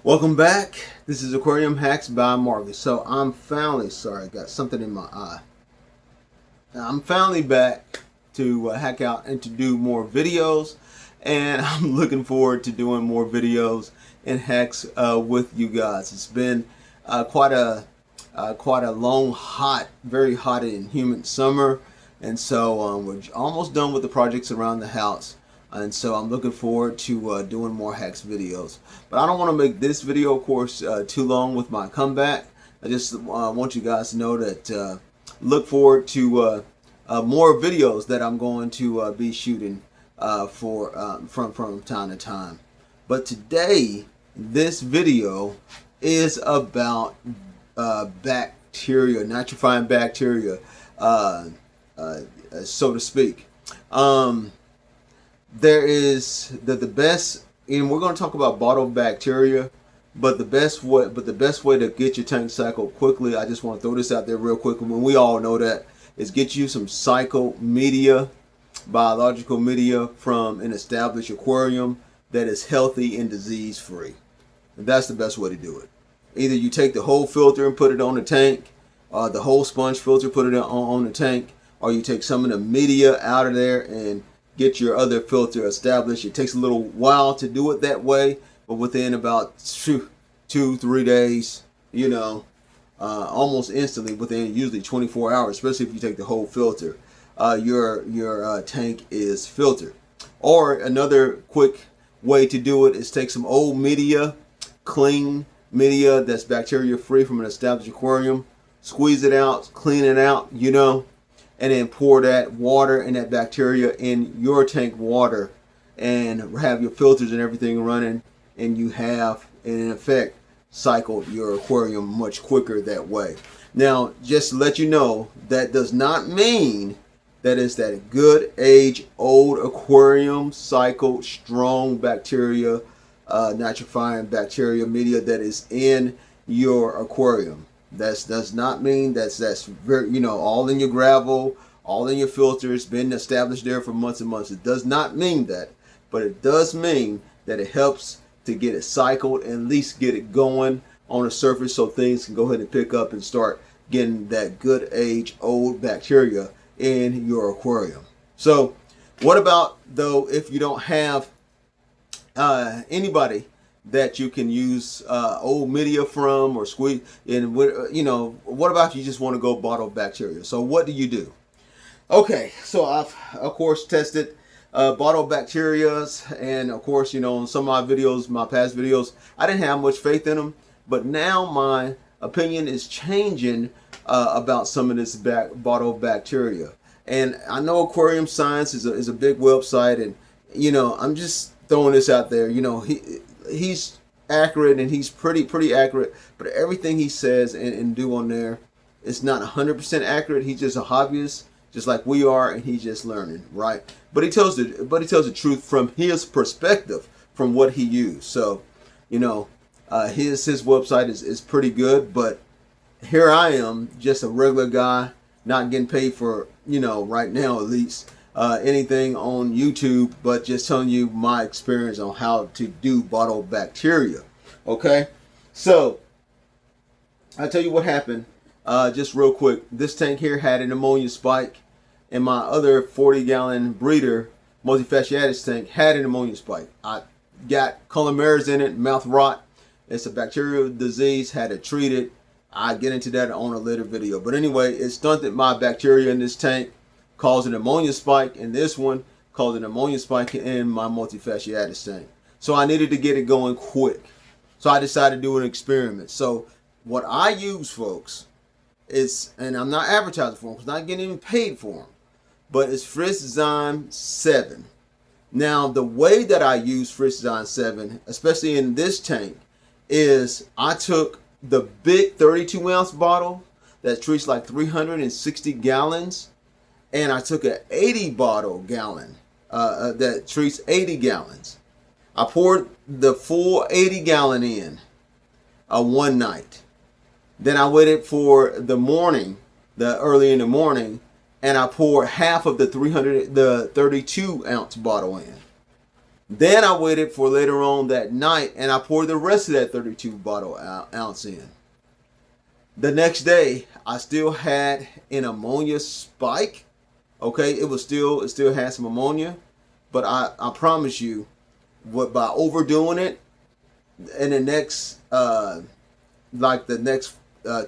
Welcome back. This is Aquarium Hacks by Marcus. So I'm finally, sorry, I got something in my eye. I'm finally back to hack out and to do more videos, and I'm looking forward to doing more videos and hacks with you guys. It's been quite a long, hot, very hot and humid summer, and so we're almost done with the projects around the house. And so I'm looking forward to doing more hacks videos. But I don't want to make this video, of course, too long with my comeback. I just want you guys to know that look forward to more videos that I'm going to be shooting from time to time. But today, this video is about bacteria, nitrifying bacteria, so to speak. There is the best, and we're going to talk about bottled bacteria, but the best way to get your tank cycled quickly, I just want to throw this out there real quick, when we all know that, is get you some cycle media, biological media from an established aquarium that is healthy and disease free. And that's the best way to do it. Either you take the whole filter and put it on the tank, the whole sponge filter, put it on the tank, or you take some of the media out of there and get your other filter established. It takes a little while to do it that way, but within about 2-3 days, almost instantly, within usually 24 hours, especially if you take the whole filter, your tank is filtered. Or another quick way to do it is take some old media, clean media that's bacteria free from an established aquarium, squeeze it out, clean it out, and then pour that water and that bacteria in your tank water and have your filters and everything running, and you have, in effect, cycled your aquarium much quicker that way. Now, just to let you know, that does not mean that it's that good age old aquarium cycled strong bacteria, nitrifying bacteria media that is in your aquarium. That does not mean that's very, all in your gravel, all in your filters, been established there for months and months. It does not mean that, but it does mean that it helps to get it cycled and at least get it going on the surface so things can go ahead and pick up and start getting that good age old bacteria in your aquarium. So what about though if you don't have anybody that you can use old media from or squeeze, and what about if you just want to go bottle bacteria? So what do you do? Okay, so I've of course tested bottle bacterias, and of course in some of my videos, my past videos, I didn't have much faith in them, but now my opinion is changing about some of this bottle bacteria. And I know Aquarium Science is a big website, and I'm just throwing this out there. He's accurate, and he's pretty accurate, but everything he says and do on there is not 100% accurate. He's just a hobbyist, just like we are, and he's just learning, right? But he tells the truth from his perspective, from what he used. So his website is pretty good, but here I am, just a regular guy, not getting paid for right now at least anything on YouTube, but just telling you my experience on how to do bottled bacteria. Okay, so I'll tell you what happened just real quick. This tank here had an ammonia spike, and my other 40-gallon breeder multifasciatus tank had an ammonia spike. I got columnares in it, mouth rot. It's a bacterial disease, had to treat it. I get into that on a later video, but anyway, it stunted my bacteria in this tank, caused an ammonia spike, and this one caused an ammonia spike in my multifasciatus tank. So I needed to get it going quick. So I decided to do an experiment. So what I use, folks, is, and I'm not advertising for them, because I'm not getting even paid for them, but it's Fritzzyme 7. Now, the way that I use Fritzzyme 7, especially in this tank, is I took the big 32-ounce bottle that treats like 360 gallons, and I took an 80 bottle gallon that treats 80 gallons. I poured the full 80 gallon in one night. Then I waited for the morning, early in the morning, and I poured half of the 32 ounce bottle in. Then I waited for later on that night, and I poured the rest of that 32 bottle ounce in. The next day, I still had an ammonia spike. Okay, it still had some ammonia, but I promise you, by overdoing it, in the next the next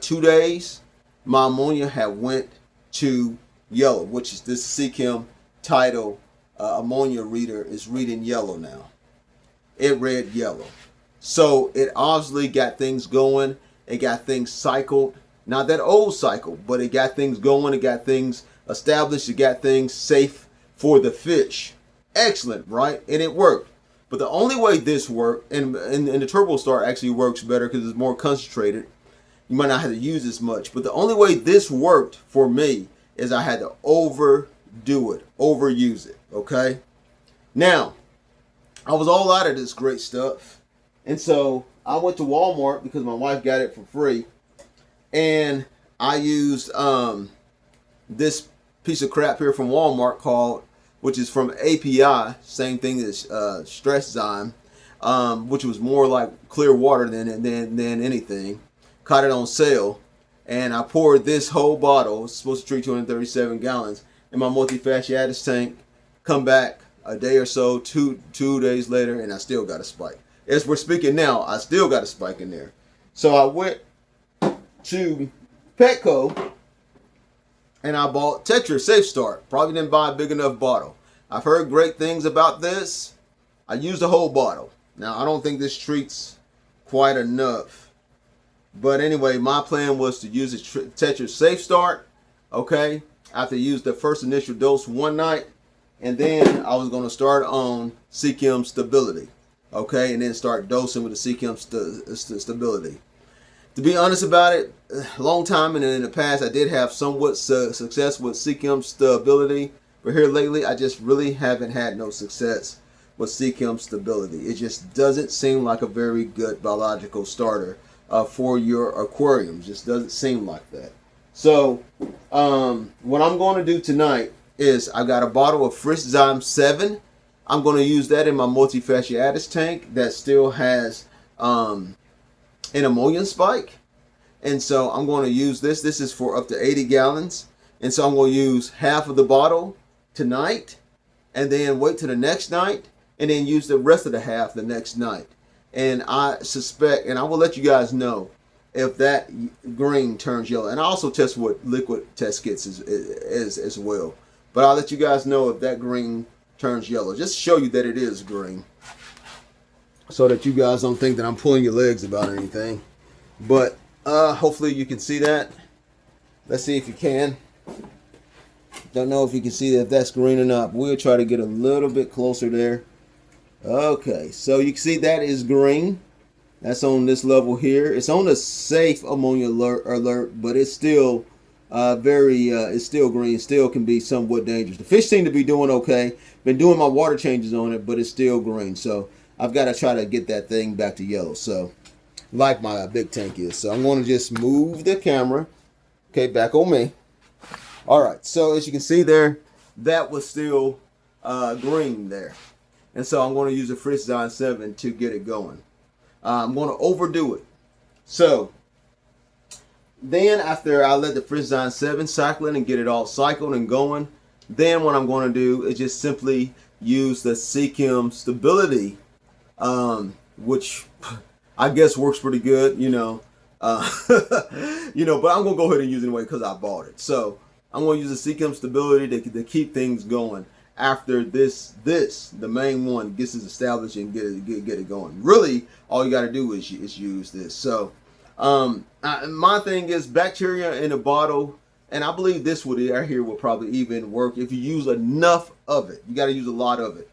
2 days, my ammonia had went to yellow, which is this CChem title ammonia reader is reading yellow now. It read yellow. So it obviously got things going. It got things cycled. Not that old cycle, but it got things going. It got things established. It got things safe for the fish. Excellent, right? And it worked. But the only way this worked, and the Turbo Star actually works better because it's more concentrated. You might not have to use as much. But the only way this worked for me is I had to overdo it, overuse it, okay? Now, I was all out of this great stuff. And so I went to Walmart because my wife got it for free. And I used this piece of crap here from Walmart which is from API, same thing as Stress Zyme, which was more like clear water than anything. Caught it on sale, and I poured this whole bottle. It's supposed to treat 237 gallons in my multifasciatis tank. Come back a day or so, two days later, and I still got a spike. As we're speaking now, I still got a spike in there. So I went to Petco and I bought Tetra Safe Start. Probably didn't buy a big enough bottle. I've heard great things about this. I used the whole bottle. Now I don't think this treats quite enough. But anyway, my plan was to use the Tetra Safe Start. Okay. After I used the first initial dose one night. And then I was going to start on CChem Stability. Okay. And then start dosing with the CChem Stability. To be honest about it, a long time in the past, I did have somewhat success with CChem Stability. But here lately, I just really haven't had no success with CChem Stability. It just doesn't seem like a very good biological starter for your aquarium. Just doesn't seem like that. So what I'm going to do tonight is I've got a bottle of Frisch Zyme 7. I'm going to use that in my multifasciatis tank that still has an ammonia spike. And so I'm going to use this. This is for up to 80 gallons. And so I'm going to use half of the bottle tonight and then wait till the next night and then use the rest of the half the next night. And I suspect, and I will let you guys know if that green turns yellow. And I also test with liquid test kits as well. But I'll let you guys know if that green turns yellow. Just to show you that it is green, so that you guys don't think that I'm pulling your legs about anything. But hopefully you can see that. Let's see if you can. Don't know if you can see that if that's green or not. We'll try to get a little bit closer there. Okay, so you can see that is green. That's on this level here. It's on a safe ammonia alert, but it's still it's still green. Still can be somewhat dangerous. The fish seem to be doing okay. Been doing my water changes on it, but it's still green. So I've got to try to get that thing back to yellow. So like my big tank is. So I'm going to just move the camera. Okay, back on me. All right. So as you can see there, that was still green there. And so I'm going to use a Frisch Zyme 7 to get it going. I'm going to overdo it. So then after I let the Frisch Zyme 7 cycle in and get it all cycled and going, then what I'm going to do is just simply use the CChem Stability, which I guess works pretty good, you know. But I'm going to go ahead and use it anyway because I bought it. So I'm going to use the CChem Stability to keep things going after the main one gets it established and get it going. Really, all you got to do is use this. So my thing is bacteria in a bottle, and I believe this would right here will probably even work if you use enough of it. You got to use a lot of it.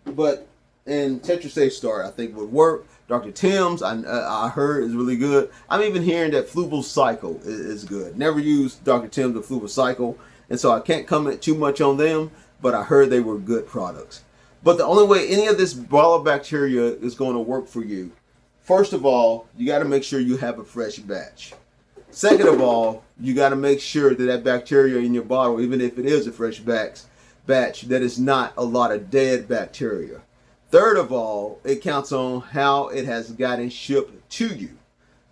But in Tetra Safe Start, I think would work. Dr. Tim's, I heard is really good. I'm even hearing that Fluval Cycle is good. Never used Dr. Tim's or Fluval Cycle, and so I can't comment too much on them, but I heard they were good products. But the only way any of this ball of bacteria is going to work for you, first of all, you got to make sure you have a fresh batch. Second of all, you got to make sure that bacteria in your bottle, even if it is a fresh batch, batch that is not a lot of dead bacteria. Third of all, it counts on how it has gotten shipped to you.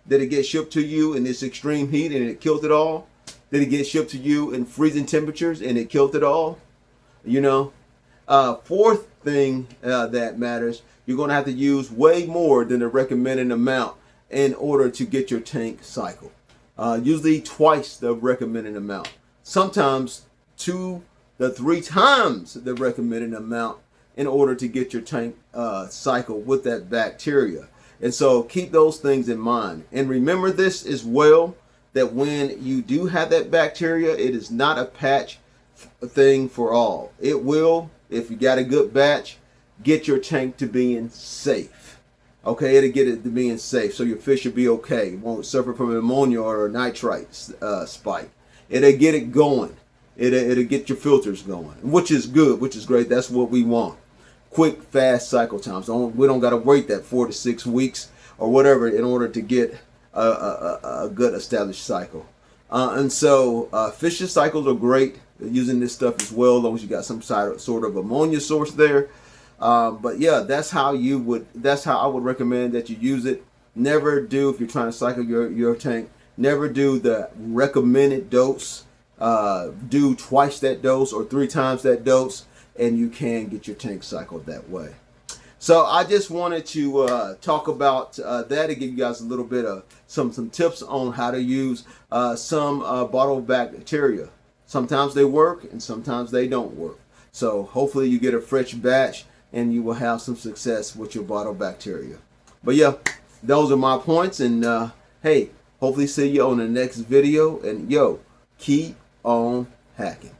Did it get shipped to you in this extreme heat and it killed it all? Did it get shipped to you in freezing temperatures and it killed it all? You know. Fourth thing that matters, you're going to have to use way more than the recommended amount in order to get your tank cycle. Usually twice the recommended amount. Sometimes 2 to 3 times the recommended amount in order to get your tank cycle with that bacteria. And so keep those things in mind. And remember this as well, that when you do have that bacteria, it is not a patch thing for all. It will, if you got a good batch, get your tank to being safe. Okay, it'll get it to being safe, so your fish will be okay. It won't suffer from ammonia or nitrite spike. It'll get it going. It'll get your filters going, which is good, which is great. That's what we want. Quick, fast cycle times. We don't got to wait that 4 to 6 weeks or whatever in order to get a good established cycle. And so fishing cycles are great. Using this stuff as well, as long as you got some sort of ammonia source there. But yeah, that's how I would recommend that you use it. Never do, if you're trying to cycle your tank, never do the recommended dose. Do twice that dose or 3 times that dose, and you can get your tank cycled that way. So I just wanted to talk about that and give you guys a little bit of some tips on how to use some bottle bacteria. Sometimes they work and sometimes they don't work. So hopefully you get a fresh batch and you will have some success with your bottle bacteria. But yeah, those are my points. And hey, hopefully see you on the next video. And yo, keep on hacking.